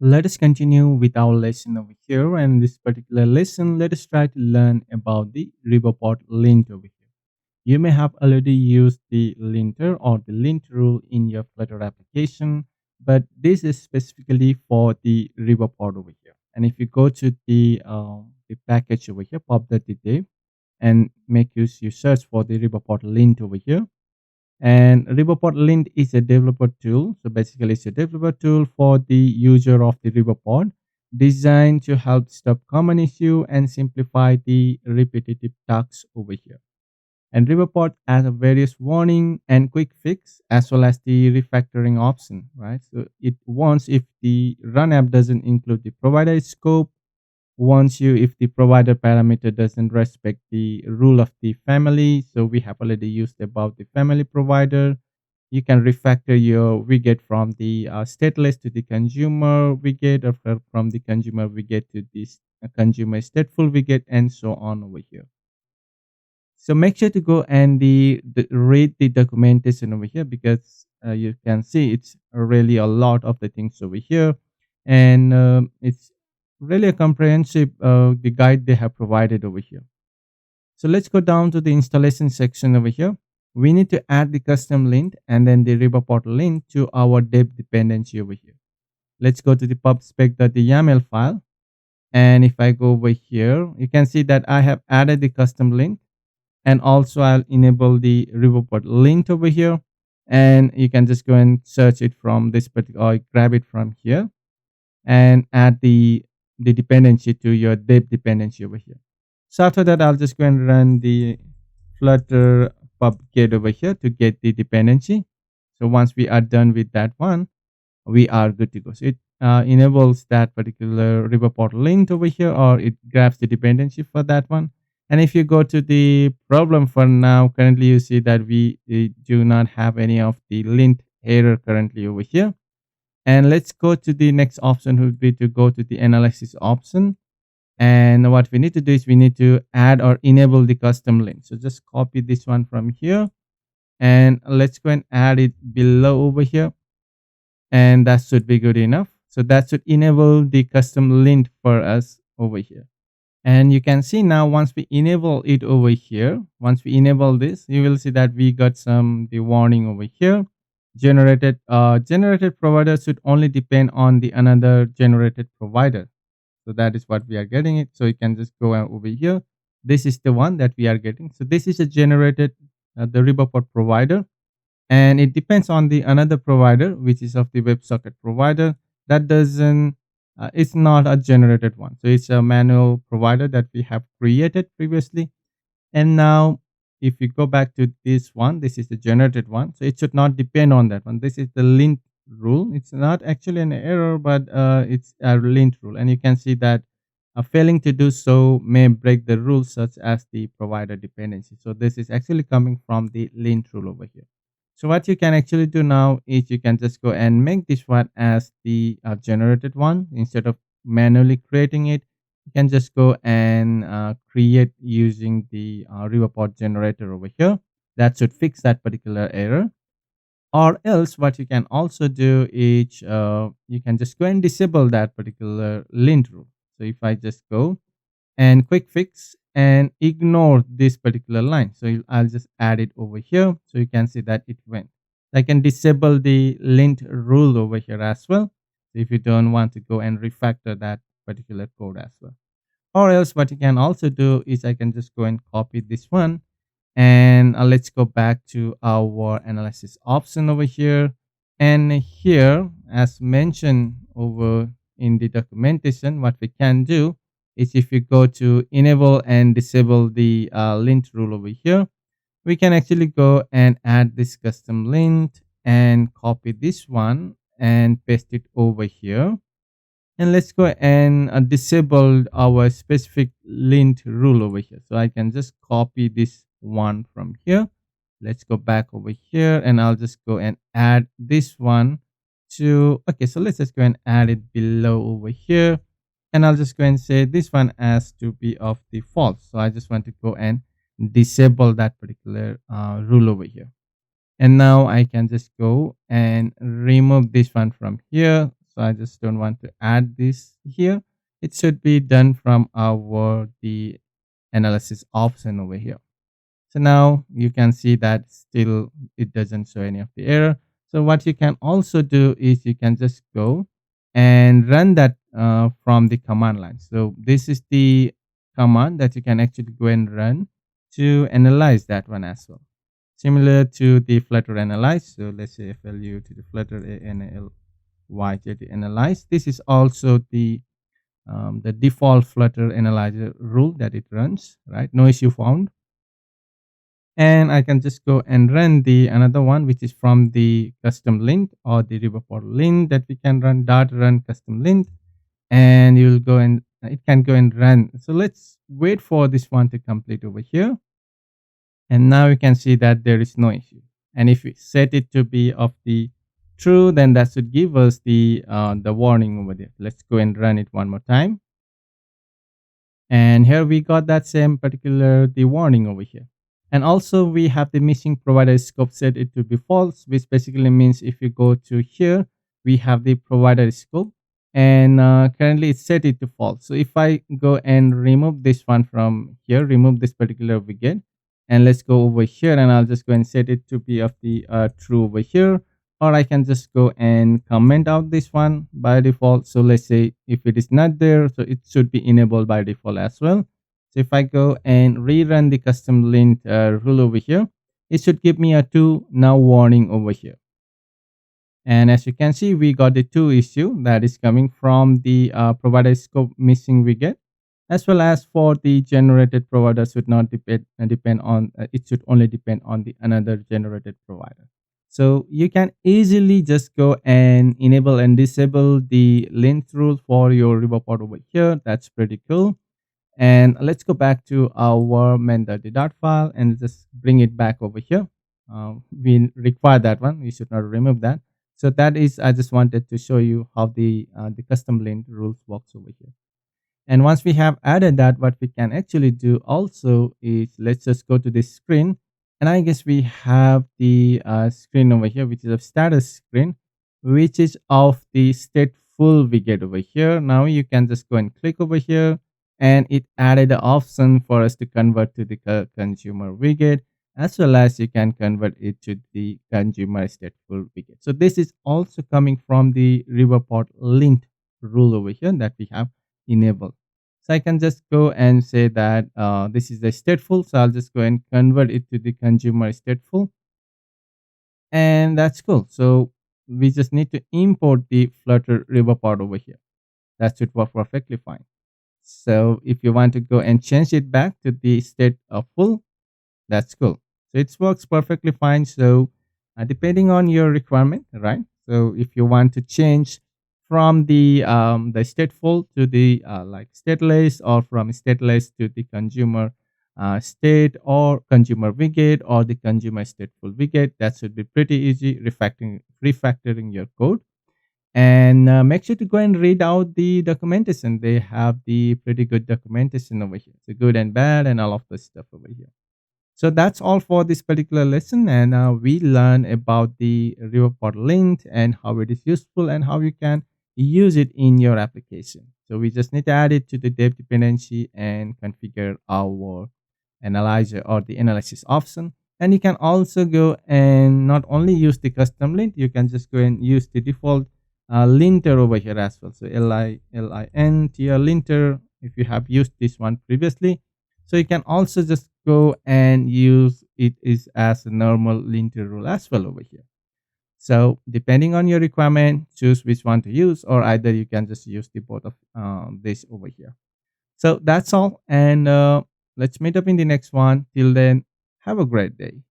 Let us continue with our lesson over here. And in this particular lesson, let us try to learn about the Riverpod lint over here. You may have already used the linter or the lint rule in your Flutter application, but this is specifically for the Riverpod over here. And if you go to the package over here, pub.dk, and make use you search for the Riverpod lint over here, and Riverpod Lint is a developer tool. So basically, it's a developer tool for the user of the Riverpod, designed to help stop common issue and simplify the repetitive tasks over here. And Riverpod has a various warning and quick fix as well as the refactoring option, right? So it warns if the run app doesn't include the provider scope, warns you if the provider parameter doesn't respect the rule of the family. So we have already used about the family provider. You can refactor your widget from the stateless to the consumer widget, or from the consumer widget to this consumer stateful widget, and so on over here. So make sure to go and read the documentation over here, because you can see it's really a lot of the things over here, and it's really a comprehensive the guide they have provided over here. So let's go down to the installation section over here. We need to add the custom lint and then the Riverpod lint to our deb dependency over here. Let's go to the pubspec.yaml file. And if I go over here, you can see that I have added the custom lint, and also I'll enable the Riverpod lint over here. And you can just go and search it from this particular, or grab it from here and add the dependency to your deb dependency over here. So after that, I'll just go and run the Flutter pub-get over here to get the dependency. So once we are done with that one, we are good to go. So it enables that particular Riverpod lint over here, or it grabs the dependency for that one. And if you go to the problem for now, currently you see that we do not have any of the lint error currently over here. And let's go to the next option, would be to go to the analysis option. And what we need to do is we need to add or enable the custom lint. So just copy this one from here, and let's go and add it below over here. And that should be good enough. So that should enable the custom lint for us over here. And you can see now, once we enable it over here, once we enable this, you will see that we got the warning over here. Generated provider should only depend on the another generated provider. So that is what we are getting it. So you can just go over here. This is the one that we are getting. So this is a generated the Riverpod provider, and it depends on the another provider, which is of the WebSocket provider. That doesn't it's not a generated one. So it's a manual provider that we have created previously. And now if you go back to this one, this is the generated one. So it should not depend on that one. This is the lint rule. It's not actually an error, but it's a lint rule. And you can see that failing to do so may break the rules, such as the provider dependency. So this is actually coming from the lint rule over here. So what you can actually do now is you can just go and make this one as the generated one. Instead of manually creating it, you can just go and create using the Riverpod generator over here. That should fix that particular error. Or else what you can also do is you can just go and disable that particular lint rule. So if I just go and quick fix and ignore this particular line, so I'll just add it over here, so you can see that it went. I can disable the lint rule over here as well, if you don't want to go and refactor that particular code as well. Or else what you can also do is I can just go and copy this one, and let's go back to our analysis option over here. And here, as mentioned over in the documentation, what we can do is if you go to enable and disable the lint rule over here, we can actually go and add this custom lint and copy this one and paste it over here. And let's go and disable our specific lint rule over here. So I can just copy this one from here. Let's go back over here, and I'll just go and add this one to, okay, so let's just go and add it below over here. And I'll just go and say this one has to be of the false. So I just want to go and disable that particular rule over here. And now I can just go and remove this one from here. So I just don't want to add this here. It should be done from our the analysis option over here. So now you can see that still it doesn't show any of the error. So what you can also do is you can just go and run that from the command line. So this is the command that you can actually go and run to analyze that one as well. Similar to the Flutter analyze. So let's say FLU to the Flutter ANALYZ to analyze. This is also the default Flutter analyzer rule that it runs, right? No issue found. And I can just go and run the another one, which is from the custom lint or the Riverpod lint that we can run dot run custom lint, and you'll go and it can go and run. So let's wait for this one to complete over here. And now you can see that there is no issue. And if we set it to be of the true, then that should give us the warning over there. Let's go and run it one more time. And here we got that same particular the warning over here. And also we have the missing provider scope set it to be false, which basically means if you go to here, we have the provider scope, and currently it's set it to false. So if I go and remove this one from here, remove this particular widget, and let's go over here, and I'll just go and set it to be of the true over here, or I can just go and comment out this one by default. So let's say if it is not there, so it should be enabled by default as well. So if I go and rerun the custom lint rule over here, it should give me a 2 now warning over here. And as you can see, we got the 2 issue that is coming from the provider scope missing widget, as well as for the generated provider should not depend on it should only depend on the another generated provider. So you can easily just go and enable and disable the lint rule for your Riverpod over here. That's pretty cool. And let's go back to our main.dart file and just bring it back over here. We require that one. We should not remove that. So that is, I just wanted to show you how the custom lint rules works over here. And once we have added that, what we can actually do also is let's just go to this screen. And I guess we have the screen over here, which is a status screen, which is of the stateful widget over here. Now you can just go and click over here, and it added the option for us to convert to the consumer widget, as well as you can convert it to the consumer stateful widget. So this is also coming from the Riverpod lint rule over here that we have enabled. So I can just go and say that this is the stateful. So I'll just go and convert it to the consumer stateful. And that's cool. So we just need to import the Flutter Riverpod over here. That should work perfectly fine. So if you want to go and change it back to the state of full, that's cool. So it works perfectly fine. So depending on your requirement, right? So if you want to change from the stateful to the like stateless, or from stateless to the consumer state or consumer widget, or the consumer stateful widget, that should be pretty easy. Refactoring your code. And make sure to go and read out the documentation. They have the pretty good documentation over here. So good and bad and all of the stuff over here. So that's all for this particular lesson. And we learn about the Riverpod lint and how it is useful and how you can use it in your application. So we just need to add it to the dev dependency and configure our analyzer or the analysis option. And you can also go and not only use the custom lint, you can just go and use the default linter over here as well. So LINTR linter, if you have used this one previously. So you can also just go and use it is as a normal linter rule as well over here. So depending on your requirement, choose which one to use, or either you can just use the both of this over here. So that's all. And let's meet up in the next one. Till then, have a great day.